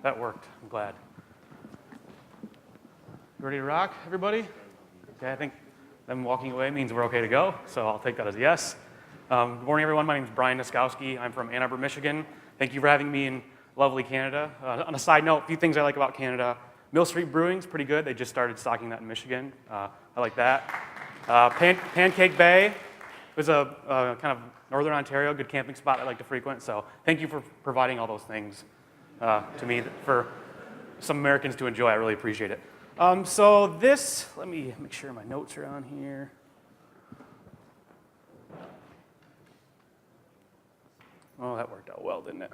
That worked. I'm glad. Ready to rock, everybody? Okay, I think them walking away means we're okay to go, so I'll take that as a yes. Good morning, everyone. My name is Brian Nuszkowski. I'm from Ann Arbor, Michigan. Thank you for having me in lovely Canada. On a side note, a few things I like about Canada. Mill Street Brewing's pretty good. They just started stocking that in Michigan. I like that. Pancake Bay was a kind of northern Ontario, good camping spot I like to frequent. So thank you for providing all those things to me for some Americans to enjoy. I really appreciate it. So this, let me make sure my notes are on here. Oh, that worked out well, didn't it?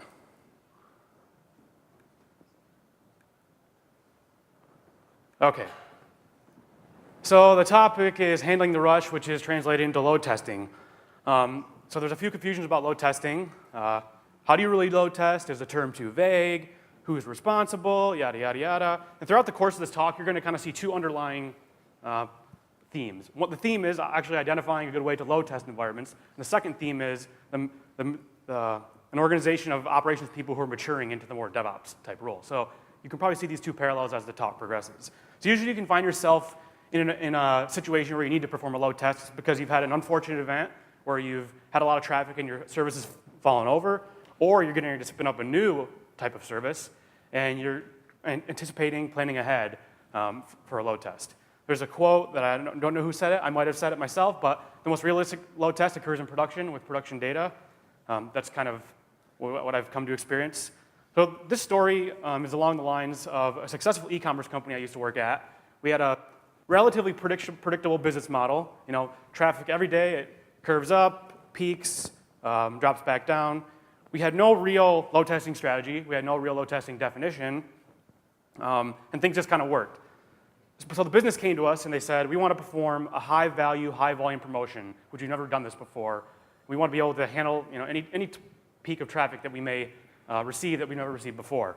Okay. So the topic is handling the rush, which is translated into load testing. So there's a few confusions about load testing. How do you really load test? Is the term too vague? Who's responsible? Yada, yada, yada. And throughout the course of this talk, you're going to kind of see two underlying themes. What the theme is actually identifying a good way to load test environments. And the second theme is an organization of operations people who are maturing into the more DevOps type role. So you can probably see these two parallels as the talk progresses. So usually you can find yourself in a situation where you need to perform a load test because you've had an unfortunate event where you've had a lot of traffic and your service has fallen over, or you're getting ready to spin up a new type of service, and you're anticipating, planning ahead for a load test. There's a quote that I don't know who said it. I might have said it myself, but the most realistic load test occurs in production with production data. That's kind of what I've come to experience. So this story is along the lines of a successful e-commerce company I used to work at. We had a relatively predictable business model. You know, traffic every day, it curves up, peaks, drops back down. We had no real load testing strategy. We had no real load testing definition. And things just kind of worked. So the business came to us and they said, we want to perform a high value, high volume promotion, which we've never done this before. We want to be able to handle any peak of traffic that we may receive that we've never received before.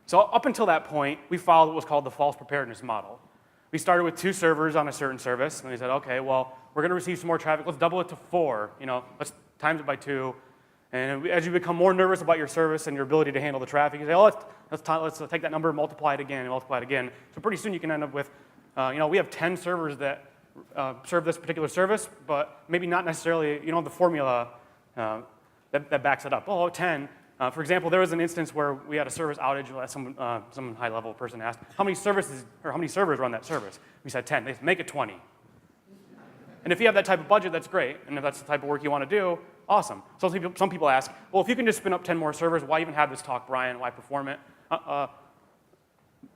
So up until that point, we followed what was called the false preparedness model. We started with 2 servers on a certain service, and we said, okay, well, we're going to receive some more traffic. Let's double it to 4. Let's times it by 2. And as you become more nervous about your service and your ability to handle the traffic, you say, oh, let's take that number, multiply it again, and multiply it again. So pretty soon you can end up with, we have 10 servers that serve this particular service, but maybe not necessarily, the formula that backs it up. Oh, 10. For example, there was an instance where we had a service outage. Some high-level person asked, how many servers run that service? We said 10. They said, make it 20. And if you have that type of budget, that's great. And if that's the type of work you want to do, awesome. So some people ask, well, if you can just spin up 10 more servers, why even have this talk, Brian? Why perform it?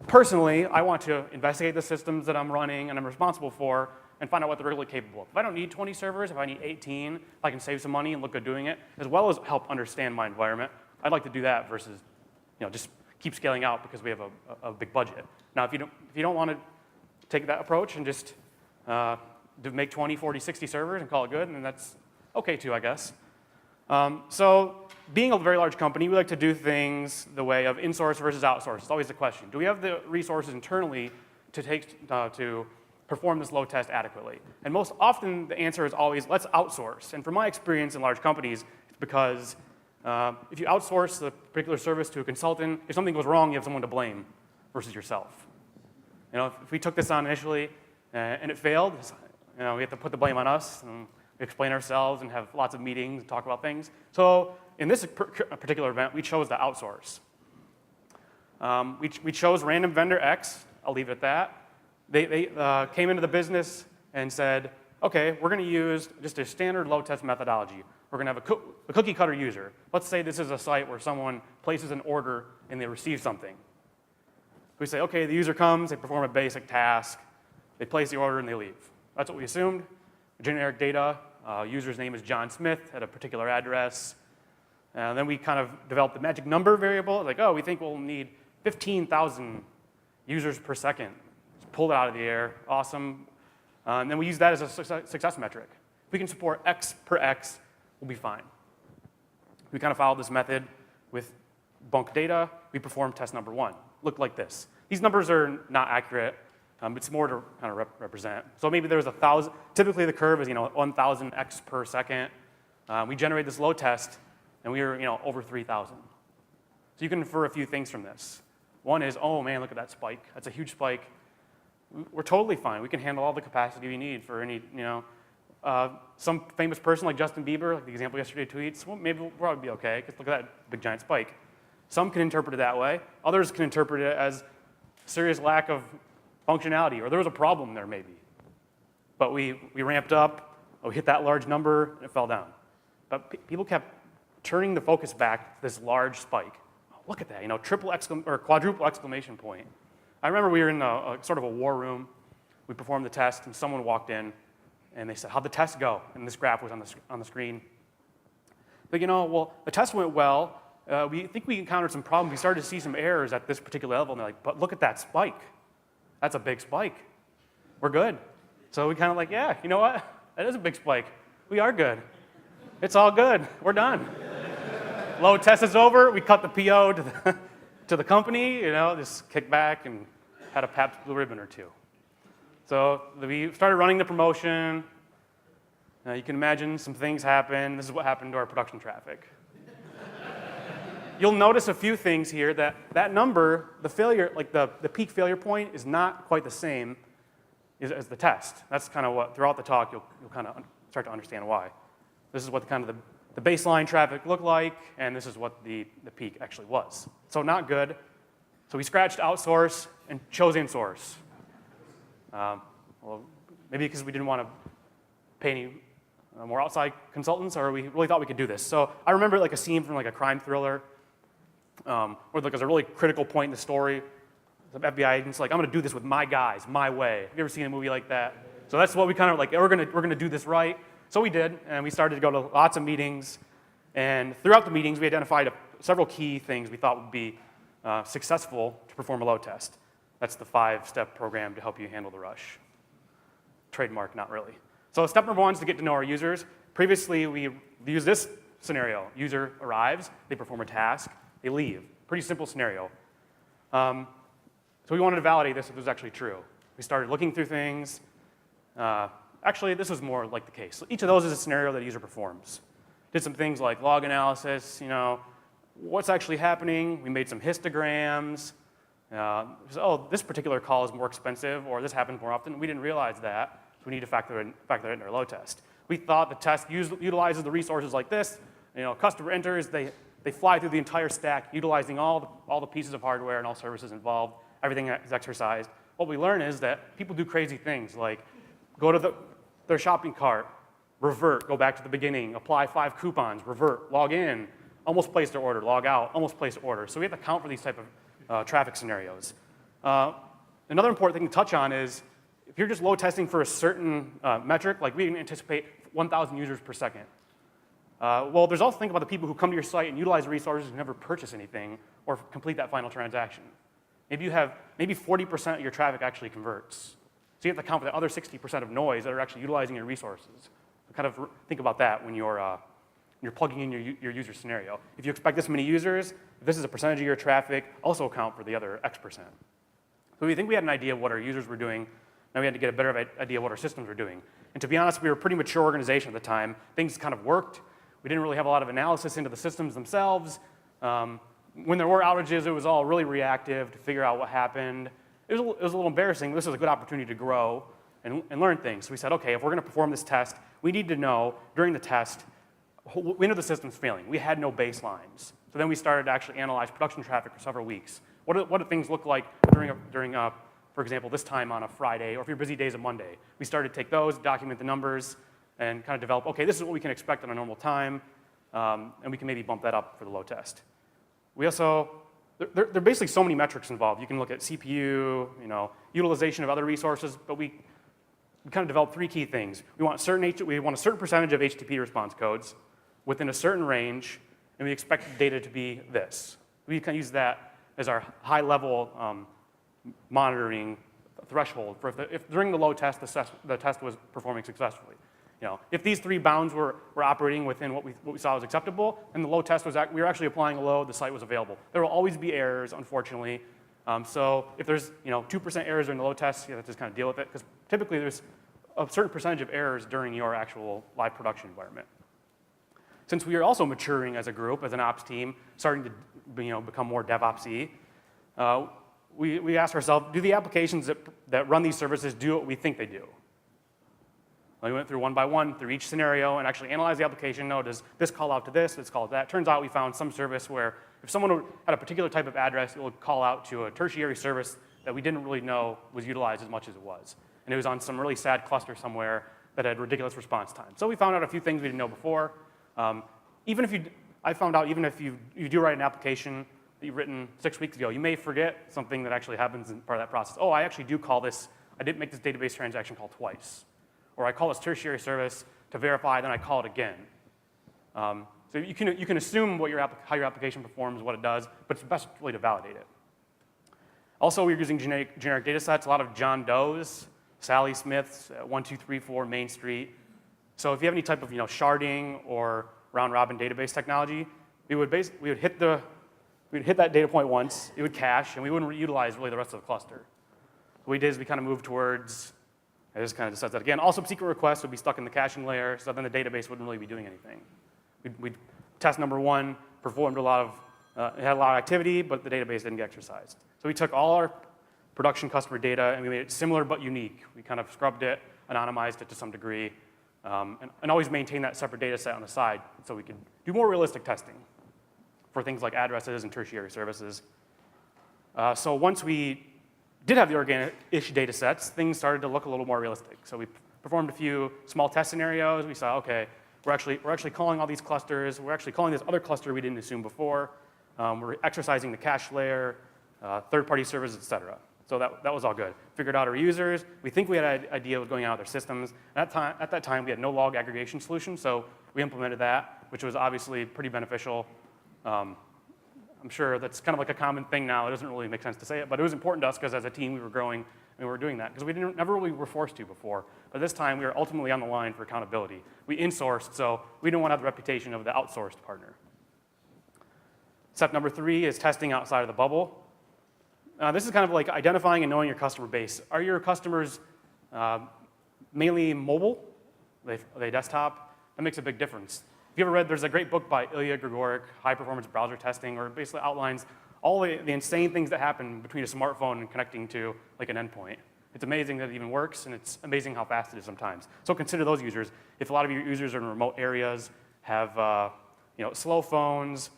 Personally, I want to investigate the systems that I'm running and I'm responsible for and find out what they're really capable of. If I don't need 20 servers, if I need 18, if I can save some money and look good doing it, as well as help understand my environment, I'd like to do that versus just keep scaling out because we have a big budget. Now, if you don't want to take that approach and just make 20, 40, 60 servers and call it good, then that's okay too, I guess. So being a very large company, we like to do things the way of insource versus outsource. It's always the question. Do we have the resources internally to perform this load test adequately? And most often the answer is always, let's outsource. And from my experience in large companies, it's because if you outsource the particular service to a consultant, if something goes wrong, you have someone to blame versus yourself. If we took this on initially and it failed, we have to put the blame on us and explain ourselves and have lots of meetings and talk about things. So in this particular event, we chose to outsource. We chose random vendor X. I'll leave it at that. They came into the business and said, okay, we're going to use just a standard load test methodology. We're going to have a cookie cutter user. Let's say this is a site where someone places an order and they receive something. We say, okay, the user comes, they perform a basic task, they place the order and they leave. That's what we assumed. Generic data, user's name is John Smith at a particular address. And then we kind of developed the magic number variable. Like, oh, we think we'll need 15,000 users per second. Just pulled it out of the air. Awesome. And then we use that as a success metric. If we can support X per X, we'll be fine. We kind of followed this method with bulk data. We performed test number 1. Looked like this. These numbers are not accurate. It's more to kind of represent. So maybe there was 1,000. Typically, the curve is 1,000 X per second. We generated this load test, and we were over 3,000. So you can infer a few things from this. One is, oh man, look at that spike. That's a huge spike. We're totally fine. We can handle all the capacity we need for any, some famous person like Justin Bieber, like the example yesterday tweets, well, maybe we'll probably be okay, because look at that big giant spike. Some can interpret it that way. Others can interpret it as serious lack of functionality, or there was a problem there maybe. But we ramped up, we hit that large number, and it fell down. But people kept turning the focus back to this large spike. Oh, look at that, quadruple exclamation point. I remember we were in a sort of a war room. We performed the test, and someone walked in, and they said, how'd the test go? And this graph was on the screen. But the test went well. We think we encountered some problems. We started to see some errors at this particular level, and they're like, but look at that spike. That's a big spike. We're good. So we kind of like, yeah, you know what? That is a big spike. We are good. It's all good. We're done. Load test is over. We cut the PO to the company, just kicked back and had a Pabst Blue Ribbon or two. So we started running the promotion. You can imagine some things happen. This is what happened to our production traffic. You'll notice a few things here that number, the failure, like the peak failure point, is not quite the same as the test. That's kind of what, throughout the talk, you'll kind of start to understand why. This is what the kind of the baseline traffic looked like, and this is what the peak actually was. So not good. So we scratched outsource and chose insource. Well, maybe because we didn't want to pay any more outside consultants, or we really thought we could do this. So I remember like a scene from like a crime thriller, where there's a really critical point in the story. The FBI agent's like, I'm going to do this with my guys, my way. Have you ever seen a movie like that? So that's what we kind of like, we're going to do this right. So we did, and we started to go to lots of meetings. And throughout the meetings, we identified several key things we thought would be successful to perform a load test. That's the 5-step program to help you handle the rush. Trademark, not really. So step number 1 is to get to know our users. Previously, we used this scenario. User arrives, they perform a task, they leave. Pretty simple scenario. So we wanted to validate this if it was actually true. We started looking through things. Actually, this was more like the case. So each of those is a scenario that a user performs. Did some things like log analysis, what's actually happening. We made some histograms. Oh, this particular call is more expensive, or this happens more often. We didn't realize that, so we need to factor that into our load test. We thought the test utilizes the resources like this. Customer enters, they fly through the entire stack, utilizing all the pieces of hardware and all services involved. Everything is exercised. What we learn is that people do crazy things, like go to their shopping cart, revert, go back to the beginning, apply 5 coupons, revert, log in, almost place their order, log out, almost place order. So we have to account for these type of traffic scenarios. Another important thing to touch on is if you're just load testing for a certain metric, like we can anticipate 1,000 users per second. Well, there's also think about the people who come to your site and utilize resources and never purchase anything or complete that final transaction. Maybe you have 40% of your traffic actually converts. So you have to account for the other 60% of noise that are actually utilizing your resources. So kind of think about that when you're plugging in your user scenario. If you expect this many users, if this is a percentage of your traffic, also account for the other X%. So we think we had an idea of what our users were doing. Now we had to get a better idea of what our systems were doing. And to be honest, we were a pretty mature organization at the time. Things kind of worked. We didn't really have a lot of analysis into the systems themselves. When there were outages, it was all really reactive to figure out what happened. It was a little embarrassing. This was a good opportunity to grow and learn things. So we said, okay, if we're going to perform this test, we need to know during the test when are the systems failing. We had no baselines. So then we started to actually analyze production traffic for several weeks. What do things look like during for example, this time on a Friday, or if your busy day is a Monday? We started to take those, document the numbers, and kind of develop, okay, this is what we can expect on a normal time, and we can maybe bump that up for the load test. We also, there are basically so many metrics involved. You can look at CPU, utilization of other resources, but we kind of developed 3 key things. We want a certain percentage of HTTP response codes within a certain range, and we expect the data to be this. We can use that as our high-level monitoring threshold for if during the load test the test was performing successfully. If these 3 bounds were operating within what we saw was acceptable, and the load test we were actually applying a load, the site was available. There will always be errors, unfortunately. So if there's 2% errors during the load test, you have to just kind of deal with it, because typically there's a certain percentage of errors during your actual live production environment. since we are also maturing as a group, as an ops team, starting to become more DevOps-y, we asked ourselves, do the applications that run these services do what we think they do? We went through one by one through each scenario and actually analyzed the application. No, does this call out to this call out to that? Turns out we found some service where if someone had a particular type of address, it would call out to a tertiary service that we didn't really know was utilized as much as it was. And it was on some really sad cluster somewhere that had ridiculous response time. So we found out a few things we didn't know before. I found out even if you do write an application that you've written 6 weeks ago, you may forget something that actually happens in part of that process. Oh, I actually do call this, I didn't make this database transaction call twice. Or I call this tertiary service to verify, then I call it again. So you can assume how your application performs, what it does, but it's best really to validate it. Also, we're using generic data sets, a lot of John Does, Sally Smiths, 1234 Main Street. So if you have any type of sharding or round-robin database technology, we would hit that data point once, it would cache, and we wouldn't utilize really the rest of the cluster. What we did is we kind of moved towards, I just kind of said that again, all subsequent requests would be stuck in the caching layer, so then the database wouldn't really be doing anything. We'd test number one, performed it had a lot of activity, but the database didn't get exercised. So we took all our production customer data and we made it similar but unique. We kind of scrubbed it, anonymized it to some degree, and always maintain that separate data set on the side so we could do more realistic testing for things like addresses and tertiary services. So once we did have the organic-ish data sets, things started to look a little more realistic. So we performed a few small test scenarios. We saw, okay, we're actually calling all these clusters. We're actually calling this other cluster we didn't assume before. We're exercising the cache layer, third-party servers, et cetera. So that was all good. Figured out our users. We think we had an idea of what was going on with their systems. At that time, we had no log aggregation solution, so we implemented that, which was obviously pretty beneficial. I'm sure that's kind of like a common thing now. It doesn't really make sense to say it, but it was important to us because as a team we were growing and we were doing that because we never really were forced to before. But this time we were ultimately on the line for accountability. We insourced, so we didn't want to have the reputation of the outsourced partner. Step number 3 is testing outside of the bubble. This is kind of like identifying and knowing your customer base. Are your customers mainly mobile? Are they desktop? That makes a big difference. If you ever read, there's a great book by Ilya Grigorik, High Performance Browser Testing, where it basically outlines all the insane things that happen between a smartphone and connecting to like an endpoint. It's amazing that it even works, and it's amazing how fast it is sometimes. So consider those users. If a lot of your users are in remote areas, have slow phones,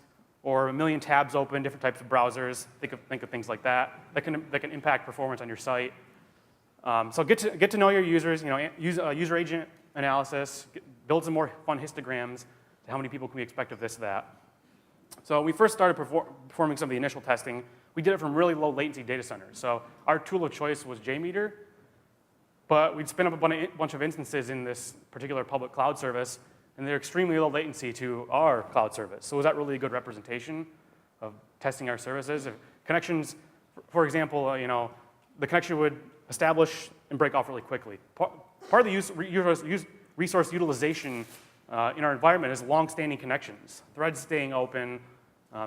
or a million tabs open, different types of browsers, think of things like that can impact performance on your site. So get to know your users. Use user agent analysis, build some more fun histograms. How many people can we expect of this, that? So when we first started performing some of the initial testing, we did it from really low latency data centers. So our tool of choice was JMeter, but we'd spin up a bunch of instances in this particular public cloud service, and they're extremely low latency to our cloud service. So was that really a good representation of testing our services? If connections, for example, the connection would establish and break off really quickly. Part of the resource utilization in our environment is long-standing connections, threads staying open.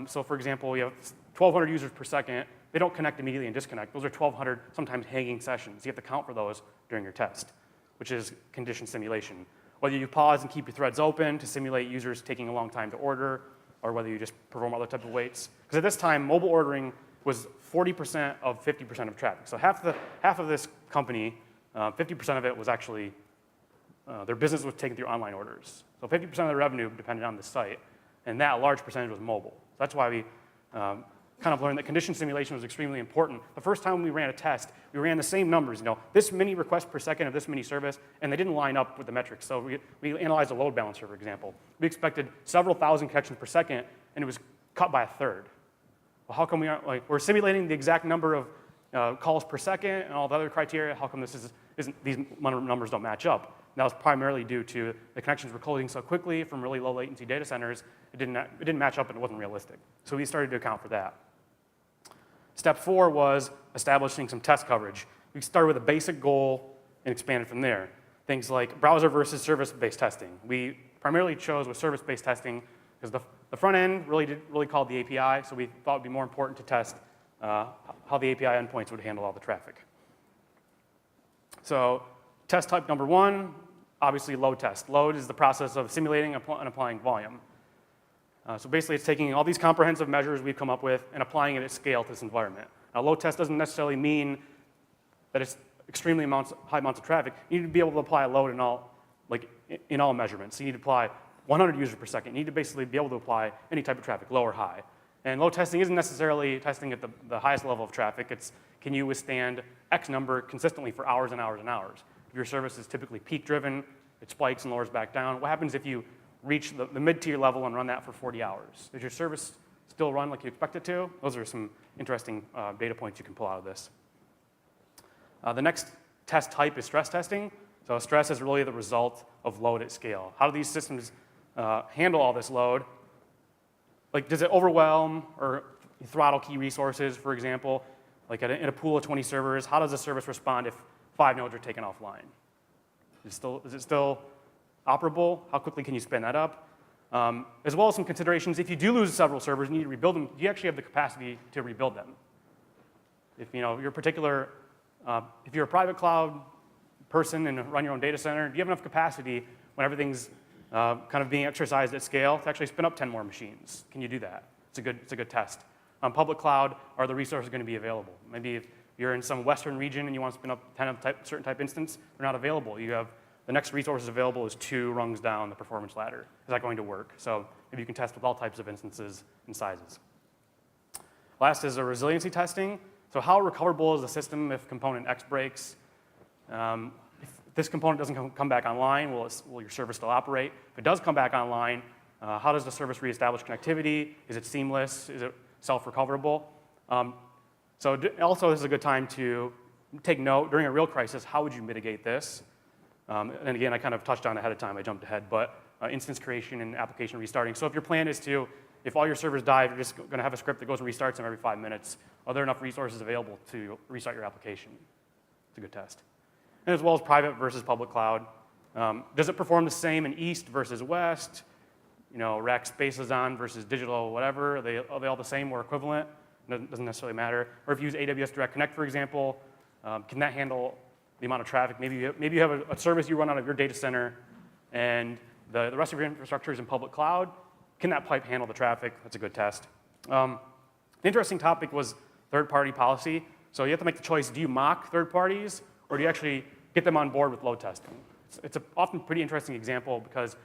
So for example, you have 1,200 users per second. They don't connect immediately and disconnect. Those are 1,200 sometimes hanging sessions. You have to count for those during your test, which is condition simulation. Whether you pause and keep your threads open to simulate users taking a long time to order, or whether you just perform other type of waits. Because at this time, mobile ordering was 40% of 50% of traffic. So half of this company, 50% of it was actually, their business was taken through online orders. So 50% of the revenue depended on the site, and that large percentage was mobile. So that's why we kind of learned that condition simulation was extremely important. The first time we ran a test, we ran the same numbers, this many requests per second of this many service, and they didn't line up with the metrics. So we analyzed a load balancer, for example. We expected several thousand connections per second, and it was cut by a third. Well, how come we aren't, we're simulating the exact number of calls per second and all the other criteria, how come these numbers don't match up? And that was primarily due to the connections were closing so quickly from really low latency data centers, it didn't match up and it wasn't realistic. So we started to account for that. Step 4 was establishing some test coverage. We started with a basic goal and expanded from there. Things like browser versus service-based testing. We primarily chose with service-based testing because the front end really called the API, so we thought it would be more important to test how the API endpoints would handle all the traffic. So test type number 1, obviously load test. Load is the process of simulating and applying volume. So basically, it's taking all these comprehensive measures we've come up with and applying it at scale to this environment. Now, load test doesn't necessarily mean that it's extremely high amounts of traffic. You need to be able to apply a load in all measurements. So you need to apply 100 users per second. You need to basically be able to apply any type of traffic, low or high. And load testing isn't necessarily testing at the highest level of traffic. It's can you withstand X number consistently for hours and hours and hours. If your service is typically peak-driven, it spikes and lowers back down. What happens if you reach the mid-tier level and run that for 40 hours? Does your service still run like you expect it to? Those are some interesting data points you can pull out of this. The next test type is stress testing. So stress is really the result of load at scale. How do these systems handle all this load? Like, does it overwhelm or throttle key resources, for example? Like in a pool of 20 servers, how does the service respond if 5 nodes are taken offline? Is it still operable? How quickly can you spin that up? As well as some considerations, if you do lose several servers and you need to rebuild them, do you actually have the capacity to rebuild them? If you're a private cloud person and run your own data center, do you have enough capacity when everything's kind of being exercised at scale to actually spin up 10 more machines? Can you do that? It's a good test. On public cloud, are the resources going to be available? Maybe if you're in some western region and you want to spin up 10 of certain type instance, they're not available. You have the next resources available is 2 rungs down the performance ladder. Is that going to work? So maybe you can test with all types of instances and sizes. Last is a resiliency testing. So how recoverable is the system if component X breaks? If this component doesn't come back online, will your service still operate? If it does come back online, how does the service reestablish connectivity? Is it seamless? Is it self-recoverable? So also, this is a good time to take note. During a real crisis, how would you mitigate this? And again, I kind of touched on it ahead of time. I jumped ahead. But instance creation and application restarting. So if your plan is to, if all your servers die, you're just going to have a script that goes and restarts them every 5 minutes, are there enough resources available to restart your application? It's a good test. And as well as private versus public cloud. Does it perform the same in east versus west? Rack spaces on versus digital whatever. Are they all the same or equivalent? Doesn't necessarily matter. Or if you use AWS Direct Connect, for example, can that handle the amount of traffic? Maybe you have a service you run out of your data center, and the rest of your infrastructure is in public cloud. Can that pipe handle the traffic? That's a good test. The interesting topic was third-party policy. So you have to make the choice, do you mock third parties, or do you actually get them on board with load testing? It's a often pretty interesting example because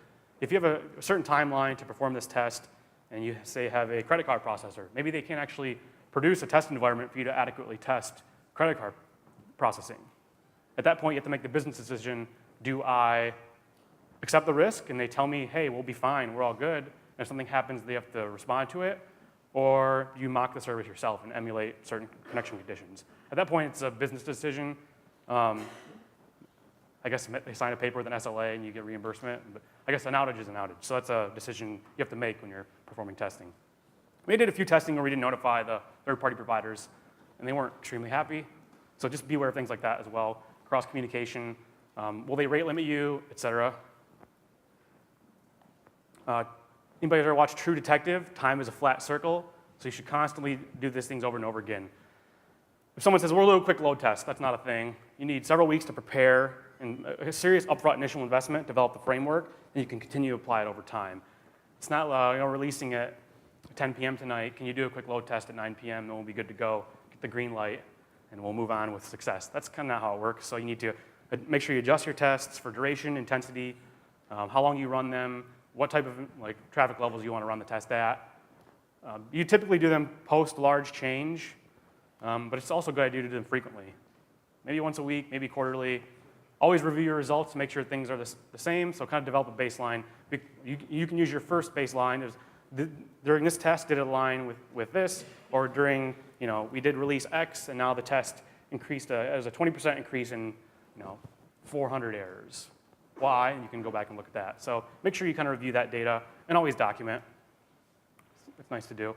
if you have a certain timeline to perform this test, and you say have a credit card processor, maybe they can't actually produce a test environment for you to adequately test credit card processing. At that point, you have to make the business decision, do I accept the risk, and they tell me, hey, we'll be fine, we're all good, and if something happens, they have to respond to it, or do you mock the service yourself and emulate certain connection conditions? At that point, it's a business decision. I guess they sign a paper with an SLA and you get reimbursement, but I guess an outage is an outage. So that's a decision you have to make when you're performing testing. We did a few testing where we didn't notify the third-party providers, and they weren't extremely happy. So just be aware of things like that as well. Cross-communication, will they rate limit you, et cetera. Anybody ever watch True Detective? Time is a flat circle, so you should constantly do these things over and over again. If someone says, we'll do a quick load test, that's not a thing. You need several weeks to prepare and a serious upfront initial investment, develop the framework, and you can continue to apply it over time. It's not releasing at 10 p.m. tonight. Can you do a quick load test at 9 p.m. and we'll be good to go, get the green light, and we'll move on with success. That's kind of how it works. So you need to make sure you adjust your tests for duration, intensity, how long you run them, what type of traffic levels you want to run the test at. You typically do them post large change, but it's also a good idea to do them frequently. Maybe once a week, maybe quarterly. Always review your results to make sure things are the same, so kind of develop a baseline. You can use your first baseline. During this test, did it align with this? Or during, we did release X, and now the test increased, it was a 20% increase in, 400 errors. Why? And you can go back and look at that. So make sure you kind of review that data, and always document. It's nice to do.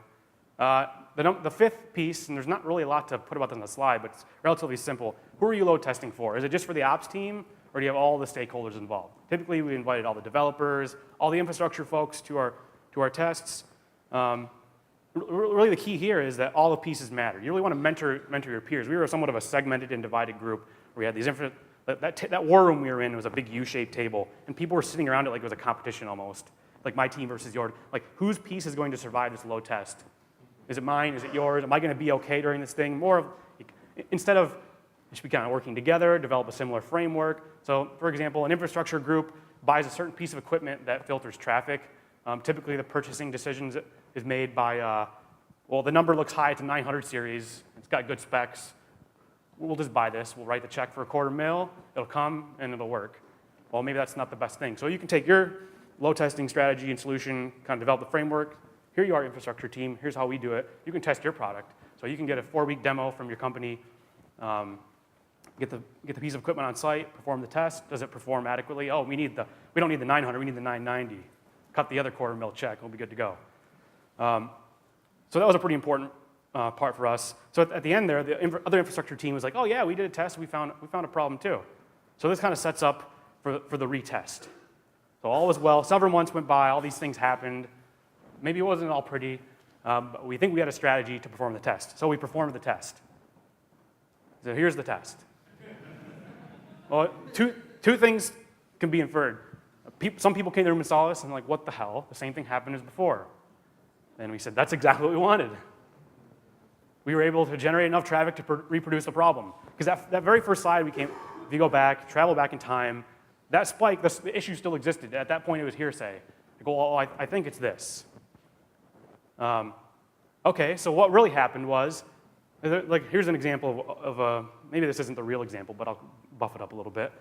The fifth piece, and there's not really a lot to put about this on the slide, but it's relatively simple. Who are you load testing for? Is it just for the ops team, or do you have all the stakeholders involved? Typically, we invited all the developers, all the infrastructure folks to our tests. Really, the key here is that all the pieces matter. You really want to mentor your peers. We were somewhat of a segmented and divided group where we had these that war room we were in was a big U-shaped table, and people were sitting around it like it was a competition almost. like my team versus yours. Like, whose piece is going to survive this load test? Is it mine? Is it yours? Am I going to be okay during this thing? More of, instead of, it should be kind of working together, develop a similar framework. So, for example, an infrastructure group buys a certain piece of equipment that filters traffic. Typically, the purchasing decisions is made by, well, the number looks high, it's a 900 series, it's got good specs. We'll just buy this, we'll write the check for $250,000, it'll come and it'll work. Well, maybe that's not the best thing. So you can take your load testing strategy and solution, kind of develop the framework. Here you are, infrastructure team, here's how we do it. You can test your product. So you can get a 4-week demo from your company, get the piece of equipment on site, perform the test. Does it perform adequately? Oh, we don't need the 900, we need the 990. Cut the other $250,000 check, we'll be good to go. So that was a pretty important part for us. So at the end there, the other infrastructure team was like, oh yeah, we did a test, we found a problem too. So this kind of sets up for the retest. So all was well, several months went by, all these things happened. Maybe it wasn't all pretty, but we think we had a strategy to perform the test. So we performed the test. So here's the test. Well, two things can be inferred. Some people came to the room and saw us and like, what the hell? The same thing happened as before. And we said, that's exactly what we wanted. We were able to generate enough traffic to reproduce the problem. Because that very first slide we came, if you go back, travel back in time, that spike, the issue still existed. At that point, it was hearsay. I go, well, I think it's this. Okay, so what really happened was, like, here's an example of maybe this isn't the real example, but I'll buff it up a little bit.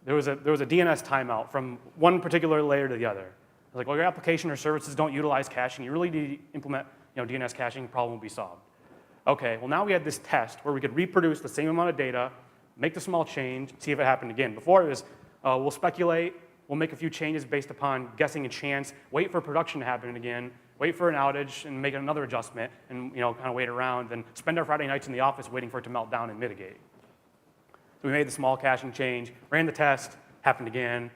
There was a DNS timeout from one particular layer to the other. It's like, well, your application or services don't utilize caching. You really need to implement DNS caching, problem will be solved. Okay, well now we had this test where we could reproduce the same amount of data, make the small change, see if it happened again. Before it was, we'll speculate, we'll make a few changes based upon guessing and chance, wait for production to happen again, wait for an outage and make another adjustment and kind of wait around and spend our Friday nights in the office waiting for it to melt down and mitigate. So we made the small caching change, ran the test, happened again.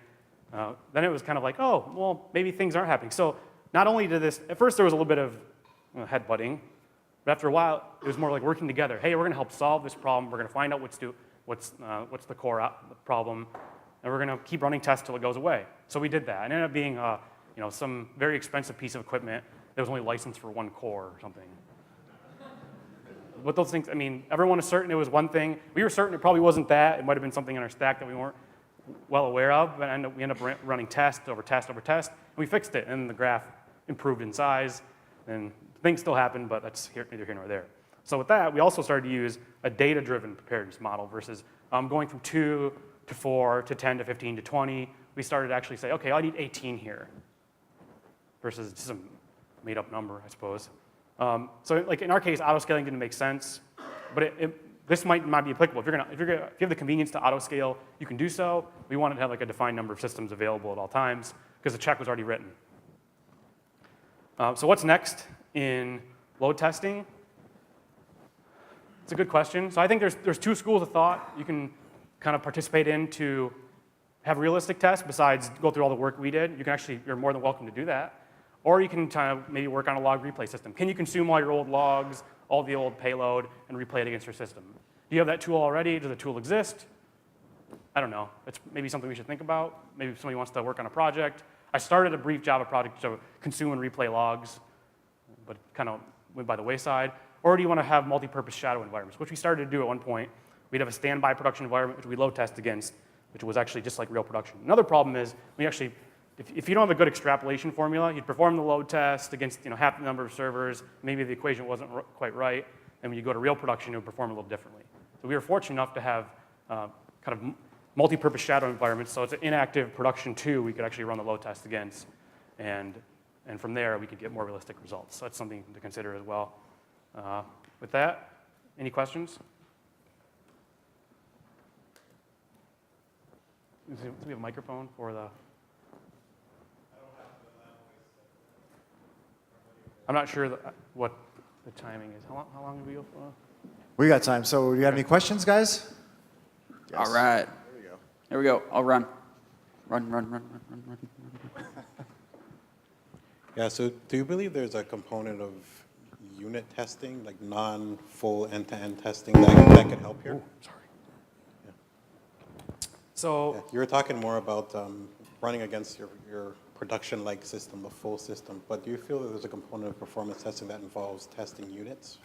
Then it was kind of like, oh, well, maybe things aren't happening. So not only did this, at first there was a little bit of headbutting, but after a while, it was more like working together. Hey, we're going to help solve this problem. We're going to find out what's the core problem, and we're going to keep running tests till it goes away. So we did that. And it ended up being some very expensive piece of equipment that was only licensed for 1 core or something. But those things, I mean, everyone is certain it was one thing. We were certain it probably wasn't that. It might have been something in our stack that we weren't well aware of, but we ended up running test over test over test, and we fixed it, and the graph improved in size, and things still happen, but that's neither here nor there. So with that, we also started to use a data-driven preparedness model versus going from 2 to 4 to 10 to 15 to 20. We started to actually say, okay, I need 18 here, versus just a made-up number, I suppose. So like in our case, auto-scaling didn't make sense, but this might not be applicable. If you have the convenience to auto-scale, you can do so. We wanted to have like a defined number of systems available at all times because the check was already written. So what's next in load testing? It's a good question. So I think there's 2 schools of thought you can kind of participate in to have realistic tests besides go through all the work we did. You're more than welcome to do that. Or you can kind of maybe work on a log replay system. Can you consume all your old logs, all the old payload, and replay it against your system? Do you have that tool already? Does the tool exist? I don't know. It's maybe something we should think about. Maybe somebody wants to work on a project. I started a brief Java project to consume and replay logs, but kind of went by the wayside. Or do you want to have multi-purpose shadow environments, which we started to do at one point. We'd have a standby production environment, which we load test against, which was actually just like real production. Another problem is if you don't have a good extrapolation formula, you'd perform the load test against half the number of servers, maybe the equation wasn't quite right, and when you go to real production, it would perform a little differently. So we were fortunate enough to have kind of multi-purpose shadow environments, so it's an inactive production 2 we could actually run the load test against, and from there we could get more realistic results. So that's something to consider as well. With that, any questions? Do we have a microphone for the... I'm not sure what the timing is. How long have we go for? We got time. So do you have any questions, guys? Yes. All right. Here we go. I'll run. Run. Yeah, so do you believe there's a component of unit testing, like non-full end-to-end testing that could help here? Ooh, sorry. Yeah. So you were talking more about running against your production-like system, the full system, but do you feel that there's a component of performance testing that involves testing units?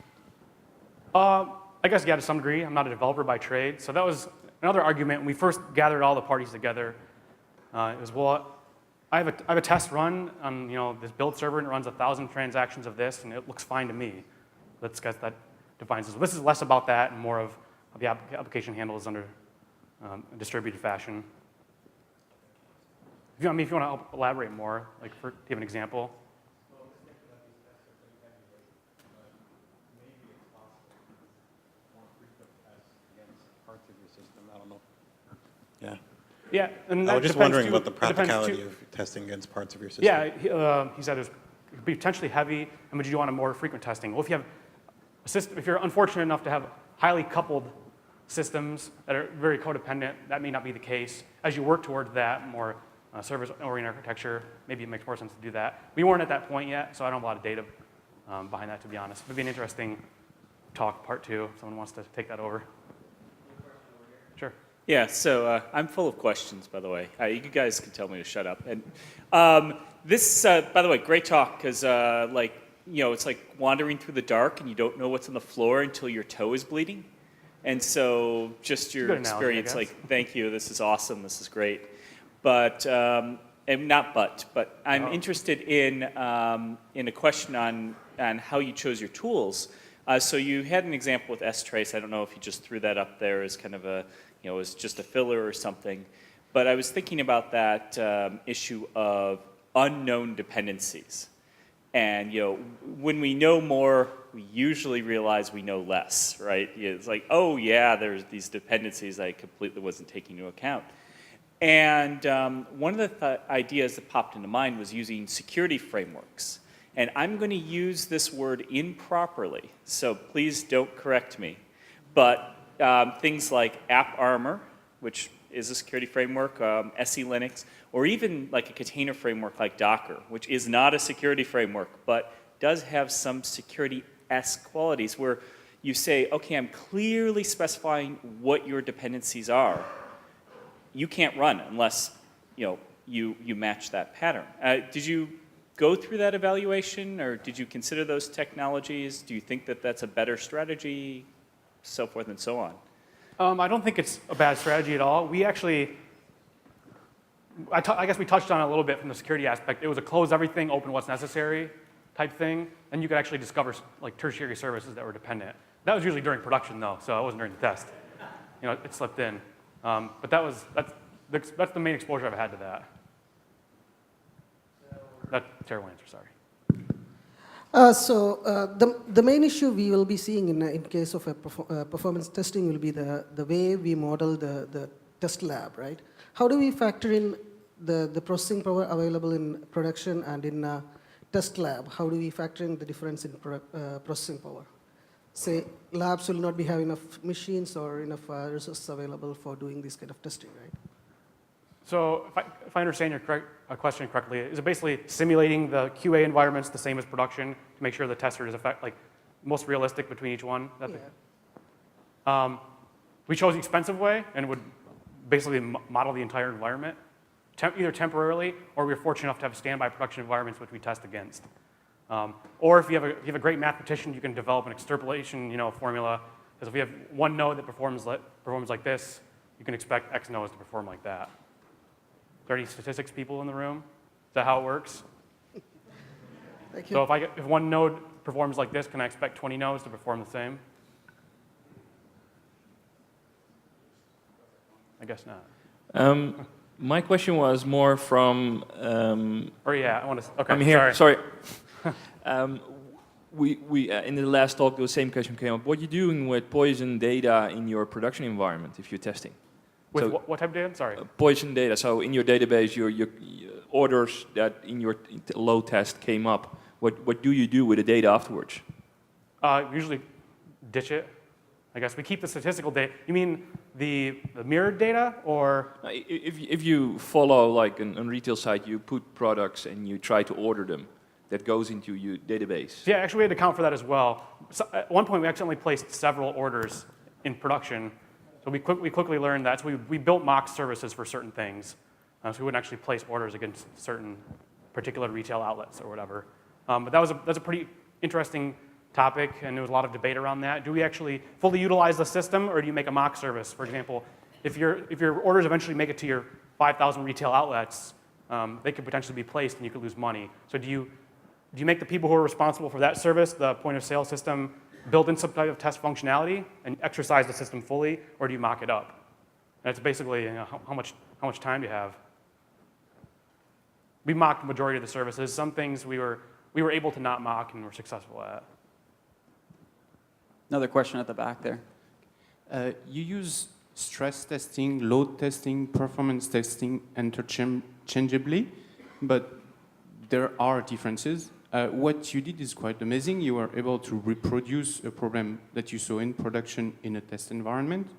I guess, yeah, to some degree. I'm not a developer by trade. So that was another argument when we first gathered all the parties together. It was, well, I have a test run on this build server, and it runs 1,000 transactions of this, and it looks fine to me. Let's guess that defines this. This is less about that and more of how the application handles under a distributed fashion. If you want to elaborate more, like, do you have an example? Parts of your system, I don't know. Yeah. Yeah, and I that was just depends wondering too- about the it depends practicality too- of testing against parts of your system. Yeah, he said it could be potentially heavy, and would you want a more frequent testing? Well, if you have a system, if you're unfortunate enough to have highly coupled systems that are very codependent, that may not be the case. As you work towards that more service-oriented architecture, maybe it makes more sense to do that. We weren't at that point yet, so I don't have a lot of data behind that, to be honest. It would be an interesting talk, part 2, if someone wants to take that over. Sure. Yeah, so I'm full of questions, by the way. You guys can tell me to shut up. And this, by the way, great talk, because it's like wandering through the dark and you don't know what's on the floor until your toe is bleeding. And so just your Good analogy, experience, I guess. thank you, this is awesome, this is great. But, and not but I'm interested in a question on how you chose your tools. So you had an example with strace. I don't know if you just threw that up there as kind of a, as just a filler or something. But I was thinking about that issue of unknown dependencies. And when we know more, we usually realize we know less, right? It's like, oh yeah, there's these dependencies I completely wasn't taking into account. And one of the ideas that popped into mind was using security frameworks. And I'm going to use this word improperly, so please don't correct me. But things like AppArmor, which is a security framework, SE Linux, or even like a container framework like Docker, which is not a security framework, but does have some security-esque qualities where you say, okay, I'm clearly specifying what your dependencies are. You can't run unless you match that pattern. Did you go through that evaluation, or did you consider those technologies? Do you think that that's a better strategy, so forth and so on? I don't think it's a bad strategy at all. We actually, I guess we touched on it a little bit from the security aspect. It was a close everything, open what's necessary type thing. And you could actually discover like tertiary services that were dependent. That was usually during production though, so it wasn't during the test. It slipped in. But that's the main exposure I've had to that. That's a terrible answer, sorry. The main issue we will be seeing in case of a performance testing will be the way we model the test lab, right? How do we factor in the processing power available in production and in test lab? How do we factor in the difference in processing power? Say, labs will not be having enough machines or enough resources available for doing this kind of testing, right? So if I understand your question correctly, is it basically simulating the QA environments the same as production to make sure the tester is most realistic between each one? Yeah. We chose the expensive way and would basically model the entire environment, either temporarily, or we're fortunate enough to have standby production environments which we test against. Or if you have a great mathematician, you can develop an extrapolation formula. Because if we have one node that performs like this, you can expect X nodes to perform like that. Are there any statistics people in the room? Is that how it works? Thank you. So if one node performs like this, can I expect 20 nodes to perform the same? I guess not. My question was more from. Or yeah, I want to. Okay, I'm here. Sorry. We in the last talk, the same question came up. What are you doing with poison data in your production environment if you're testing? With So- what type of data? Sorry. Poison data. So in your database, your orders that in your load test came up. What do you do with the data afterwards? Usually ditch it. I guess we keep the statistical data. You mean the mirrored data, or? If you follow like on retail site, you put products and you try to order them. That goes into your database. Yeah, actually we had to account for that as well. So at one point we accidentally placed several orders in production. So we quickly learned that. So we built mock services for certain things. So we wouldn't actually place orders against certain particular retail outlets or whatever. But that's a pretty interesting topic, and there was a lot of debate around that. Do we actually fully utilize the system, or do you make a mock service? For example, if your orders eventually make it to your 5,000 retail outlets, they could potentially be placed and you could lose money. So do you make the people who are responsible for that service, the point of sale system, build in some type of test functionality and exercise the system fully, or do you mock it up? And it's basically how much time do you have? We mocked the majority of the services. Some things we were able to not mock and were successful at. Another question at the back there. You use stress testing, load testing, performance testing interchangeably, but there are differences. What you did is quite amazing. You were able to reproduce a problem that you saw in production in a test environment.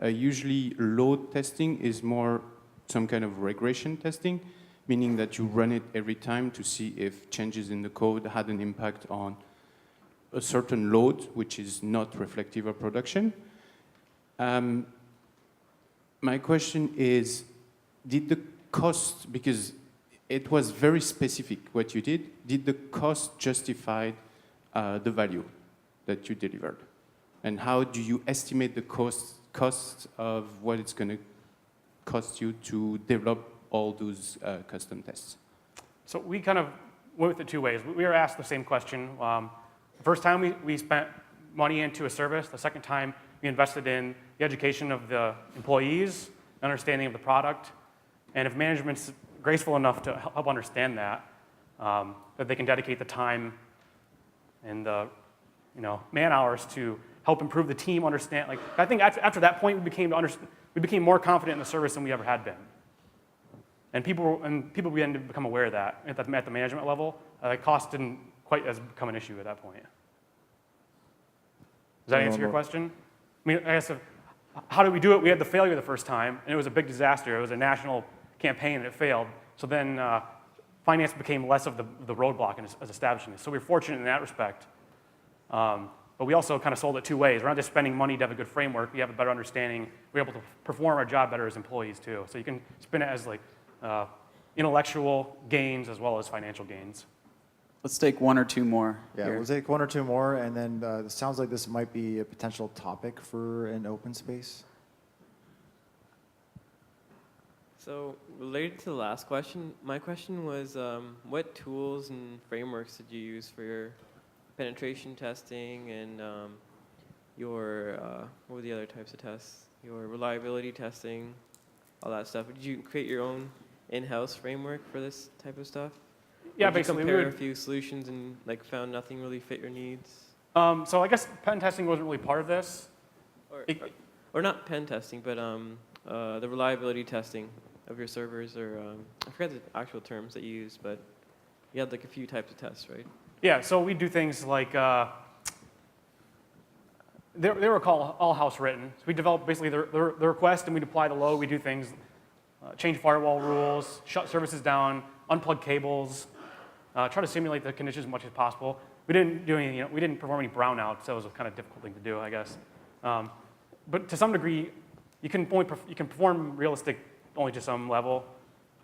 Usually load testing is more some kind of regression testing, meaning that you run it every time to see if changes in the code had an impact on a certain load, which is not reflective of production. My question is, did the cost, because it was very specific what you did the cost justify the value that you delivered? And how do you estimate the cost of what it's going to cost you to develop all those custom tests? So we kind of went with it two ways. We were asked the same question. The first time we spent money into a service. The second time we invested in the education of the employees, understanding of the product, and if management's graceful enough to help understand that, that they can dedicate the time and the man hours to help improve the team, understand. Like, I think after that point, we became more confident in the service than we ever had been. And people began to become aware of that at the management level. Cost didn't quite as become an issue at that point. Does that answer your question? I mean, I guess, how did we do it? We had the failure the first time, and it was a big disaster. It was a national campaign, and it failed. So then finance became less of the roadblock as establishing this. So we were fortunate in that respect. But we also kind of sold it two ways. We're not just spending money to have a good framework. We have a better understanding. We're able to perform our job better as employees, too. So you can spin it as like intellectual gains as well as financial gains. Let's take one or two more. Yeah, here. we'll take one or two more, and then it sounds like this might be a potential topic for an open space. So related to the last question, my question was, what tools and frameworks did you use for your penetration testing and your, what were the other types of tests? Your reliability testing, all that stuff. Did you create your own in-house framework for this type of stuff? Yeah, Or did basically. you compare a few solutions and found nothing really fit your needs? So I guess pen testing wasn't really part of this. Or not pen testing, but the reliability testing of your servers, or I forget the actual terms that you used, but you had like a few types of tests, right? Yeah, so we do things like, they were called all-house written. So we develop basically the request and we apply the load. We do things, change firewall rules, shut services down, unplug cables, try to simulate the conditions as much as possible. We didn't do any, we didn't perform any brownouts, so it was a kind of difficult thing to do, I guess. But to some degree, you can perform realistic only to some level,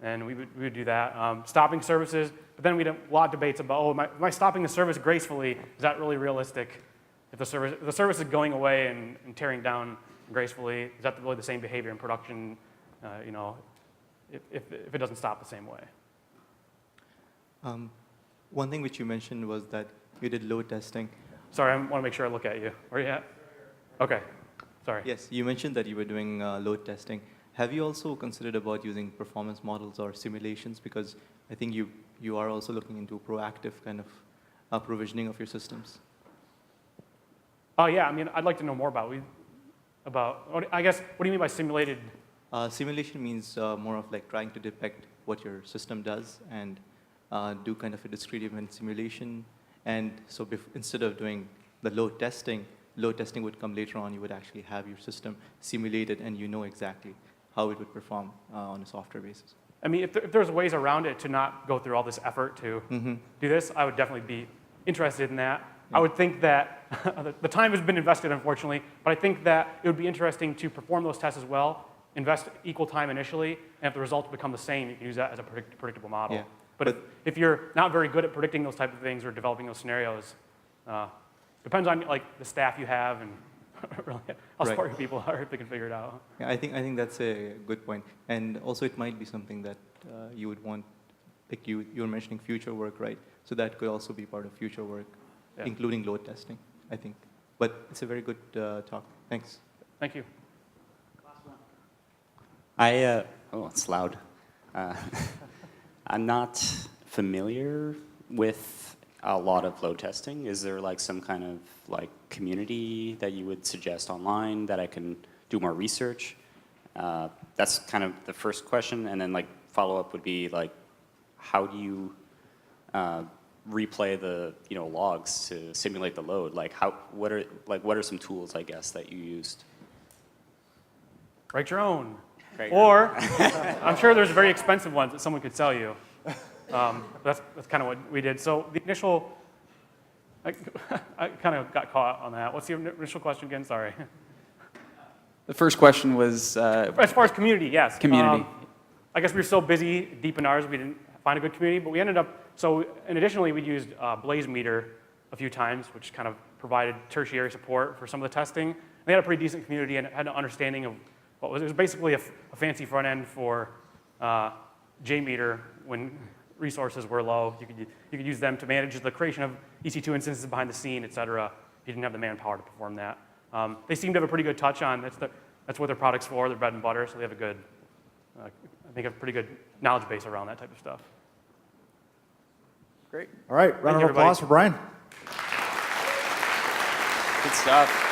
and we would do that. Stopping services, but then we had a lot of debates about, am I stopping the service gracefully? Is that really realistic? If the service is going away and tearing down gracefully, is that really the same behavior in production? If it doesn't stop the same way. One thing which you mentioned was that you did load testing. Sorry, I want to make sure I look at you. Where are you at? Okay, sorry. Yes, you mentioned that you were doing load testing. Have you also considered about using performance models or simulations? Because I think you are also looking into proactive kind of provisioning of your systems. Oh yeah, I mean, I'd like to know more about, I guess, what do you mean by simulated? Simulation means more of like trying to depict what your system does and do kind of a discrete event simulation. And so instead of doing the load testing would come later on. You would actually have your system simulated and you know exactly how it would perform on a software basis. I mean, if there's ways around it to not go through all this effort to do this, I would definitely be interested in that. I would think that the time has been invested, unfortunately, but I think that it would be interesting to perform those tests as well, invest equal time initially, and if the results become the same, you can use that as a predictable model. Yeah. But if you're not very good at predicting those type of things or developing those scenarios, depends on like the staff you have and really how Right. smart your people are if they can figure it out. Yeah, I think that's a good point. And also it might be something that you would want, like you were mentioning future work, right? So that could also be part of future work, Yeah. including load testing, I think. But it's a very good talk. Thanks. Thank you. Oh, it's loud. I'm not familiar with a lot of load testing. Is there like some kind of like community that you would suggest online that I can do more research? That's kind of the first question, and then like follow-up would be like, how do you replay the logs to simulate the load? Like what are some tools, I guess, that you used? Write your own. Right. Or I'm sure there's very expensive ones that someone could sell you. That's kind of what we did. So the initial, I kind of got caught on that. What's the initial question again? Sorry. The first question was As far as community, yes. Community. I guess we were so busy deep in ours, we didn't find a good community, but we ended up, and additionally, we used Blaze Meter a few times, which kind of provided tertiary support for some of the testing. And they had a pretty decent community and had an understanding of what was, it was basically a fancy front end for JMeter when resources were low. You could use them to manage the creation of EC2 instances behind the scene, et cetera. You didn't have the manpower to perform that. They seem to have a pretty good touch on, that's what their product's for, their bread and butter, so they have a good, I think a pretty good knowledge base around that type of stuff. great. All right, round of applause for Brian. Good stuff.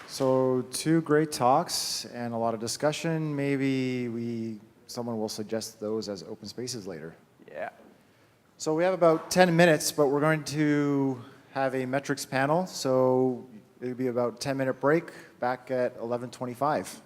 So 2 great talks and a lot of discussion. Maybe someone will suggest those as open spaces later. Yeah. So we have about 10 minutes, but we're going to have a metrics panel. So it'll be about 10-minute break, back at 11:25.